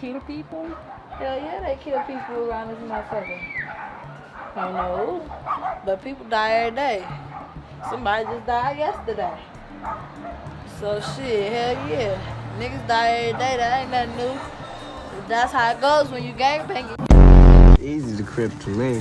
kill people? Hell yeah, they kill people around this motherfucker. I don't know who, but people die every day. Somebody just died yesterday. So shit, hell yeah. Niggas die every day, that ain't nothing new. That's how it goes when you gangbanging. Easy to Crip to me.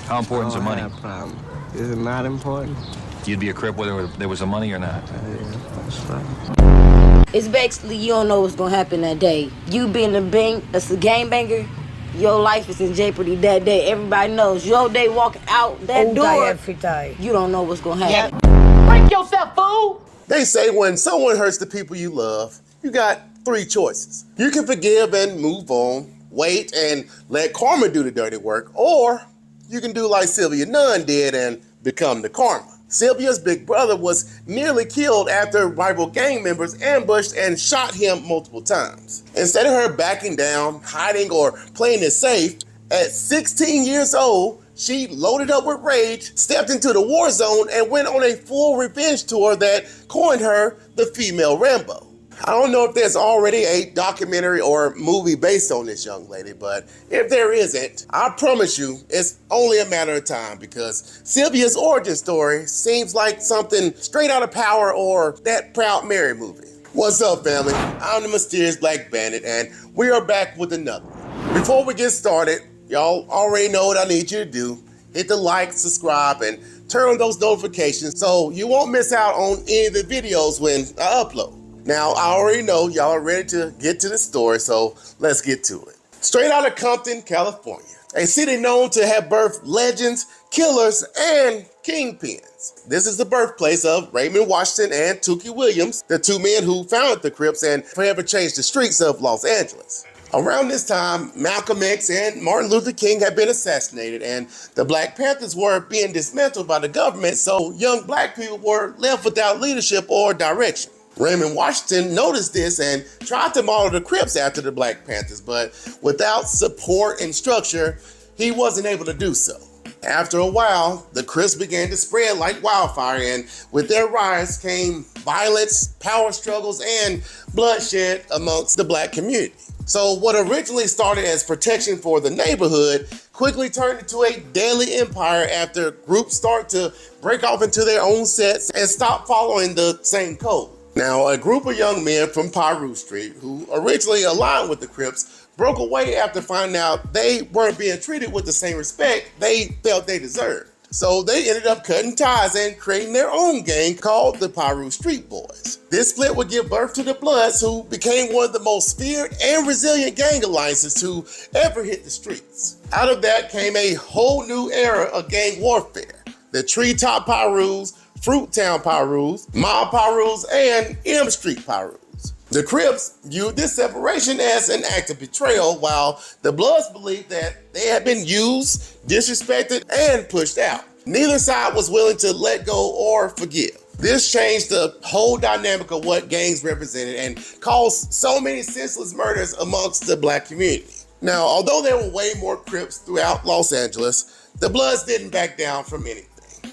How important is the money? Problem. Is it not important? You'd be a Crip whether there was the money or not. Yeah, that's right. It's basically you don't know what's gonna happen that day. You being a gangbanger, your life is in jeopardy that day. Everybody knows your day walking out that door. You don't know what's gonna happen. Break yourself, fool! They say when someone hurts the people you love, you got 3 choices. You can forgive and move on, wait and let karma do the dirty work, or you can do like Sylvia Nunn did and become the karma. Sylvia's big brother was nearly killed after rival gang members ambushed and shot him multiple times. Instead of her backing down, hiding, or playing it safe, at 16 years old, she loaded up with rage, stepped into the war zone, and went on a full revenge tour that coined her the female Rambo. I don't know if there's already a documentary or movie based on this young lady, but if there isn't, I promise you it's only a matter of time, because Sylvia's origin story seems like something straight out of Power or that Proud Mary movie. What's up, family? I'm the Mysterious Black Bandit, and we are back with another one. Before we get started, y'all already know what I need you to do. Hit the like, subscribe, and turn on those notifications so you won't miss out on any of the videos when I upload. Now, I already know y'all are ready to get to the story, so let's get to it. Straight out of Compton, California, a city known to have birthed legends, killers, and kingpins. This is the birthplace of Raymond Washington and Tookie Williams, the 2 men who founded the Crips and forever changed the streets of Los Angeles. Around this time, Malcolm X and Martin Luther King had been assassinated, and the Black Panthers were being dismantled by the government, so young black people were left without leadership or direction. Raymond Washington noticed this and tried to model the Crips after the Black Panthers, but without support and structure, he wasn't able to do so. After a while, the Crips began to spread like wildfire, and with their rise came violence, power struggles, and bloodshed amongst the black community. So what originally started as protection for the neighborhood quickly turned into a deadly empire after groups started to break off into their own sets and stop following the same code. Now, a group of young men from Pirus Street, who originally aligned with the Crips, broke away after finding out they weren't being treated with the same respect they felt they deserved. So they ended up cutting ties and creating their own gang called the Pirus Street Boys. This split would give birth to the Bloods, who became one of the most feared and resilient gang alliances to ever hit the streets. Out of that came a whole new era of gang warfare. The Treetop Pirus, Fruittown Pirus, Mob Pirus, and M Street Pirus. The Crips viewed this separation as an act of betrayal, while the Bloods believed that they had been used, disrespected, and pushed out. Neither side was willing to let go or forgive. This changed the whole dynamic of what gangs represented and caused so many senseless murders amongst the black community. Now, although there were way more Crips throughout Los Angeles, the Bloods didn't back down from anything.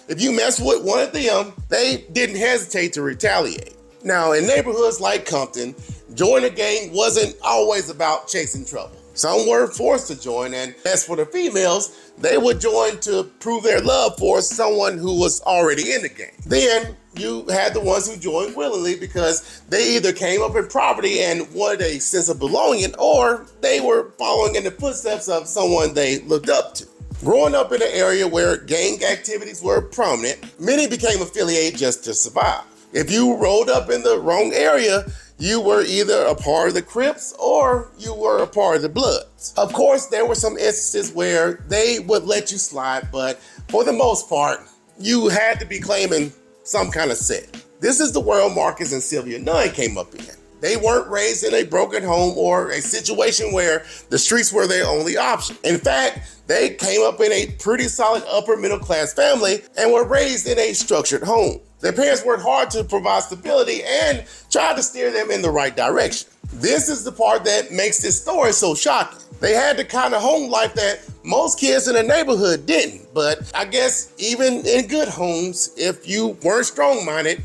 If you mess with one of them, they didn't hesitate to retaliate. Now, in neighborhoods like Compton, joining a gang wasn't always about chasing trouble. Some were forced to join, and as for the females, they would join to prove their love for someone who was already in the gang. Then you had the ones who joined willingly because they either came up in poverty and wanted a sense of belonging, or they were following in the footsteps of someone they looked up to. Growing up in an area where gang activities were prominent, many became affiliated just to survive. If you rolled up in the wrong area, you were either a part of the Crips or you were a part of the Bloods. Of course, there were some instances where they would let you slide, but for the most part, you had to be claiming some kind of set. This is the world Marcus and Sylvia Nunn came up in. They weren't raised in a broken home or a situation where the streets were their only option. In fact, they came up in a pretty solid upper middle class family and were raised in a structured home. Their parents worked hard to provide stability and tried to steer them in the right direction. This is the part that makes this story so shocking. They had the kind of home life that most kids in the neighborhood didn't, but I guess even in good homes, if you weren't strong-minded,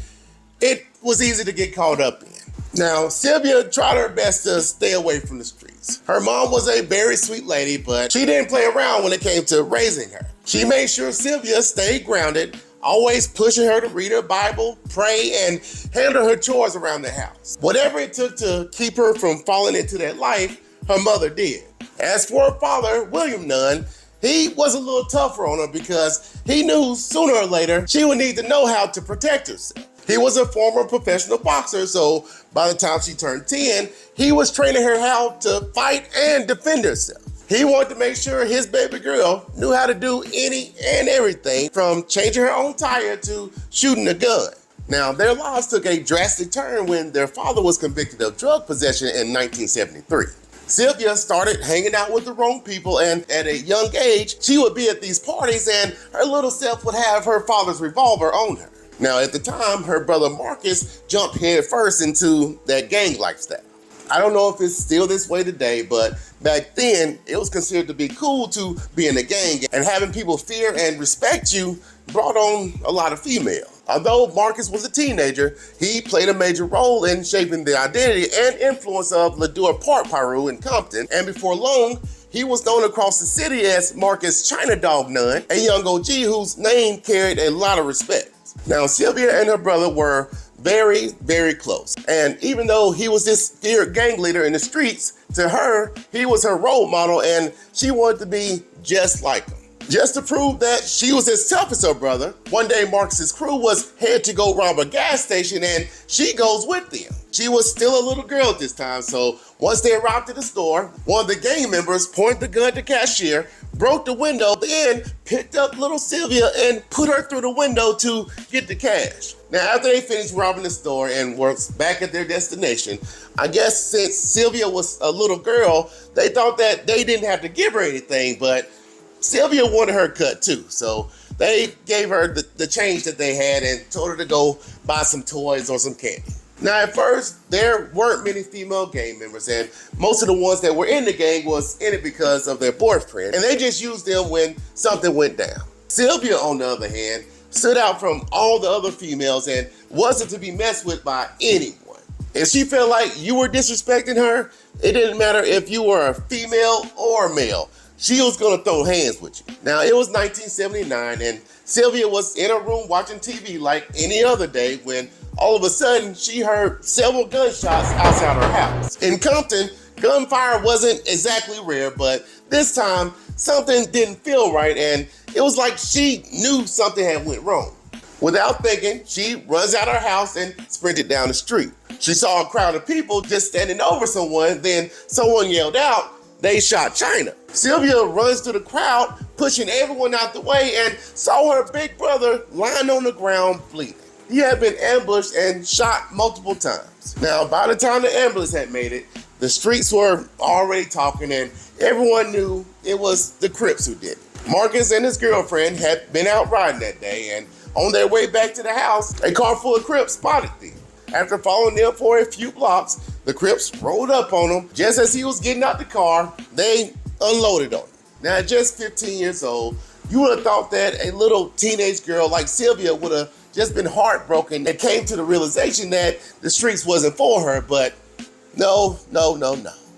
it was easy to get caught up in. Now, Sylvia tried her best to stay away from the streets. Her mom was a very sweet lady, but she didn't play around when it came to raising her. She made sure Sylvia stayed grounded, always pushing her to read her Bible, pray, and handle her chores around the house. Whatever it took to keep her from falling into that life, her mother did. As for her father, William Nunn, he was a little tougher on her because he knew sooner or later she would need to know how to protect herself. He was a former professional boxer, so by the time she turned 10, he was training her how to fight and defend herself. He wanted to make sure his baby girl knew how to do any and everything from changing her own tire to shooting a gun. Now, their lives took a drastic turn when their father was convicted of drug possession in 1973. Sylvia started hanging out with the wrong people, and at a young age, she would be at these parties and her little self would have her father's revolver on her. Now, at the time, her brother Marcus jumped head first into that gang lifestyle. I don't know if it's still this way today, but back then, it was considered to be cool to be in a gang, and having people fear and respect you brought on a lot of female. Although Marcus was a teenager, he played a major role in shaping the identity and influence of Lueders Park Pirus in Compton, and before long, he was known across the city as Marcus China Dog Nunn, a young OG whose name carried a lot of respect. Now, Sylvia and her brother were very, very close. And even though he was this feared gang leader in the streets, to her, he was her role model and she wanted to be just like him. Just to prove that she was as tough as her brother, one day Marcus's crew was headed to go rob a gas station and she goes with them. She was still a little girl at this time, so once they arrived at the store, one of the gang members pointed the gun at the cashier, broke the window, then picked up little Sylvia and put her through the window to get the cash. Now, after they finished robbing the store and were back at their destination, I guess since Sylvia was a little girl, they thought that they didn't have to give her anything, but Sylvia wanted her cut too, so they gave her the change that they had and told her to go buy some toys or some candy. Now, at first, there weren't many female gang members, and most of the ones that were in the gang was in it because of their boyfriend, and they just used them when something went down. Sylvia, on the other hand, stood out from all the other females and wasn't to be messed with by anyone. If she felt like you were disrespecting her, it didn't matter if you were a female or male. She was gonna throw hands with you. Now, it was 1979, and Sylvia was in her room watching TV like any other day when all of a sudden, she heard several gunshots outside her house. In Compton, gunfire wasn't exactly rare, but this time, something didn't feel right, and it was like she knew something had went wrong. Without thinking, she runs out her house and sprinted down the street. She saw a crowd of people just standing over someone, then someone yelled out, "They shot China." Sylvia runs through the crowd, pushing everyone out the way, and saw her big brother lying on the ground bleeding. He had been ambushed and shot multiple times. Now, by the time the ambulance had made it, the streets were already talking and everyone knew it was the Crips who did it. Marcus and his girlfriend had been out riding that day, and on their way back to the house, a car full of Crips spotted them. After following them for a few blocks, the Crips rolled up on him. Just as he was getting out the car, they unloaded on him. Now, at just 15 years old, you would have thought that a little teenage girl like Sylvia would have just been heartbroken and came to the realization that the streets wasn't for her, but no.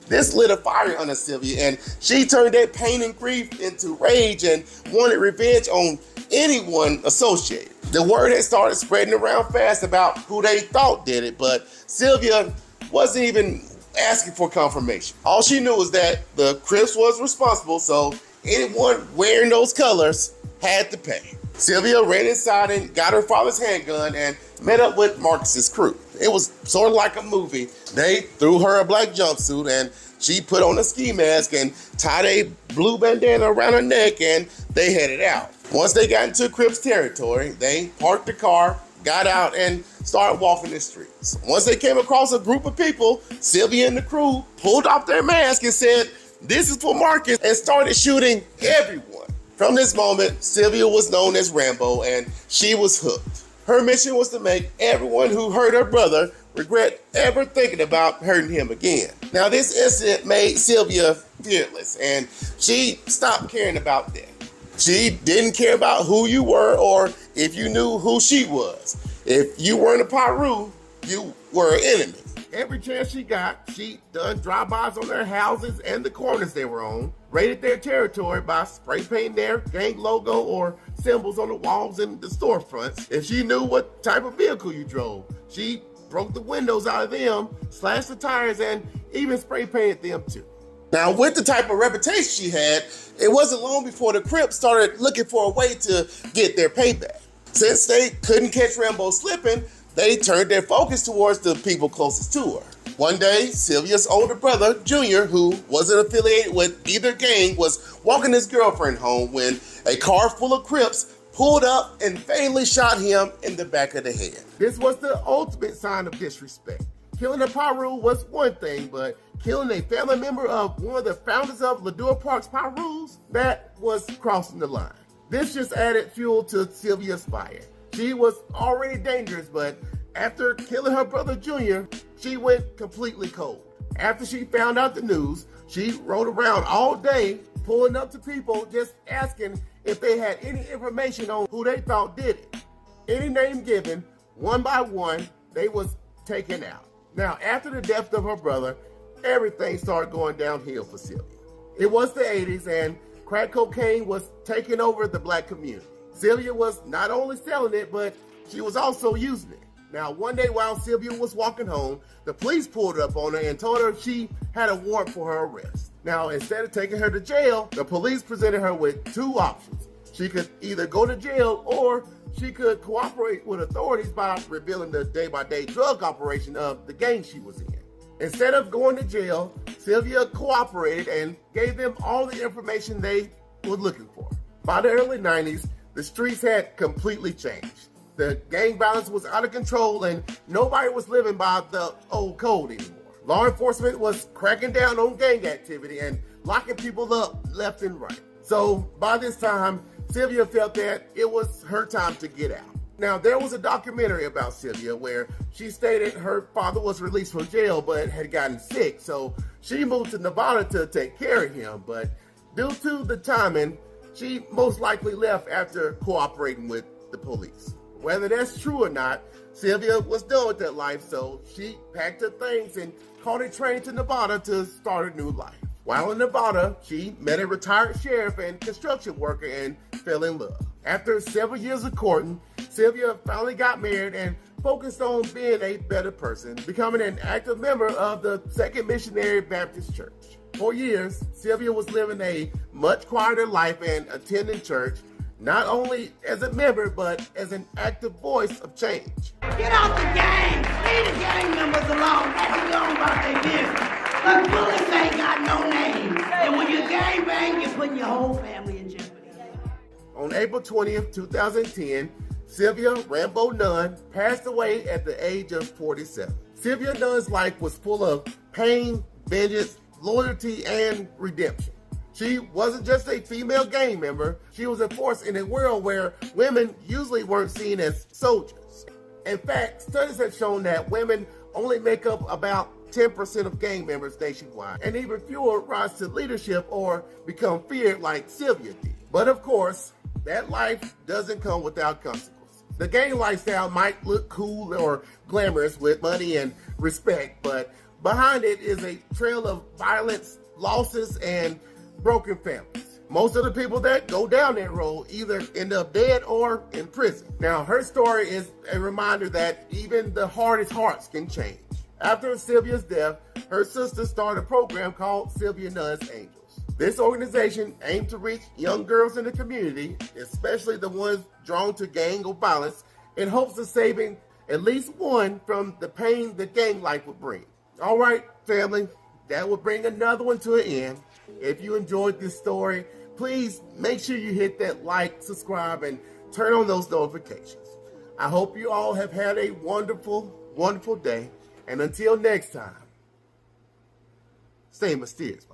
This lit a fire under Sylvia, and she turned that pain and grief into rage and wanted revenge on anyone associated. The word had started spreading around fast about who they thought did it, but Sylvia wasn't even asking for confirmation. All she knew was that the Crips was responsible, so anyone wearing those colors had to pay. Sylvia ran inside and got her father's handgun and met up with Marcus's crew. It was sort of like a movie. They threw her a black jumpsuit and she put on a ski mask and tied a blue bandana around her neck and they headed out. Once they got into Crips territory, they parked the car, got out and started walking the streets. Once they came across a group of people, Sylvia and the crew pulled off their mask and said, "This is for Marcus," and started shooting everyone. From this moment, Sylvia was known as Rambo and she was hooked. Her mission was to make everyone who hurt her brother regret ever thinking about hurting him again. Now, this incident made Sylvia fearless and she stopped caring about that. She didn't care about who you were or if you knew who she was. If you weren't a Pirus, you were an enemy. every chance she got, she done drive-bys on their houses and the corners they were on, raided their territory by spray painting their gang logo or symbols on the walls and the storefronts. If she knew what type of vehicle you drove, she broke the windows out of them, slashed the tires, and even spray painted them too. Now, with the type of reputation she had, it wasn't long before the Crips started looking for a way to get their payback. Since they couldn't catch Rambo slipping, they turned their focus towards the people closest to her. One day, Sylvia's older brother, Junior, who wasn't affiliated with either gang, was walking his girlfriend home when a car full of Crips pulled up and fatally shot him in the back of the head. This was the ultimate sign of disrespect. Killing a Piru was one thing, but killing a family member of one of the founders of Lueders Park Pirus, that was crossing the line. This just added fuel to Sylvia's fire. She was already dangerous, but after killing her brother Junior, she went completely cold. After she found out the news, she rode around all day, pulling up to people just asking if they had any information on who they thought did it. Any name given, one by one, they was taken out. Now, after the death of her brother, everything started going downhill for Sylvia. It was the 80s and crack cocaine was taking over the black community. Sylvia was not only selling it, but she was also using it. Now, one day while Sylvia was walking home, the police pulled up on her and told her she had a warrant for her arrest. Now, instead of taking her to jail, the police presented her with two options. She could either go to jail or she could cooperate with authorities by revealing the day-by-day drug operation of the gang she was in. Instead of going to jail, Sylvia cooperated and gave them all the information they were looking for. By the early 90s, the streets had completely changed. The gang violence was out of control and nobody was living by the old code anymore. Law enforcement was cracking down on gang activity and locking people up left and right. So by this time, Sylvia felt that it was her time to get out. Now, there was a documentary about Sylvia where she stated her father was released from jail but had gotten sick, so she moved to Nevada to take care of him. But due to the timing, she most likely left after cooperating with the police. Whether that's true or not, Sylvia was done with that life, so she packed her things and caught a train to Nevada to start a new life. While in Nevada, she met a retired sheriff and construction worker and fell in love. After several years of courting, Sylvia finally got married and focused on being a better person, becoming an active member of the Second Missionary Baptist Church. For years, Sylvia was living a much quieter life and attending church, not only as a member, but as an active voice of change. Get out the gang! Leave the gang members alone! Let them go about their business! Look, bullets ain't got no name. And when you gang bang, you're putting your whole family in jeopardy. On April 20th, 2010, Sylvia Rambo Nunn passed away at the age of 47. Sylvia Nunn's life was full of pain, vengeance, loyalty, and redemption. She wasn't just a female gang member, she was a force in a world where women usually weren't seen as soldiers. In fact, studies have shown that women only make up about 10% of gang members nationwide, and even fewer rise to leadership or become feared like Sylvia did. But of course, that life doesn't come without consequences. The gang lifestyle might look cool or glamorous with money and respect, but behind it is a trail of violence, losses, and broken families. Most of the people that go down that road either end up dead or in prison. Now, her story is a reminder that even the hardest hearts can change. After Sylvia's death, her sister started a program called Sylvia Nunn's Angels. This organization aimed to reach young girls in the community, especially the ones drawn to gang or violence, in hopes of saving at least one from the pain that gang life would bring. All right, family, that will bring another one to an end. If you enjoyed this story, please make sure you hit that like, subscribe, and turn on those notifications. I hope you all have had a wonderful, wonderful day. And until next time, stay mysterious,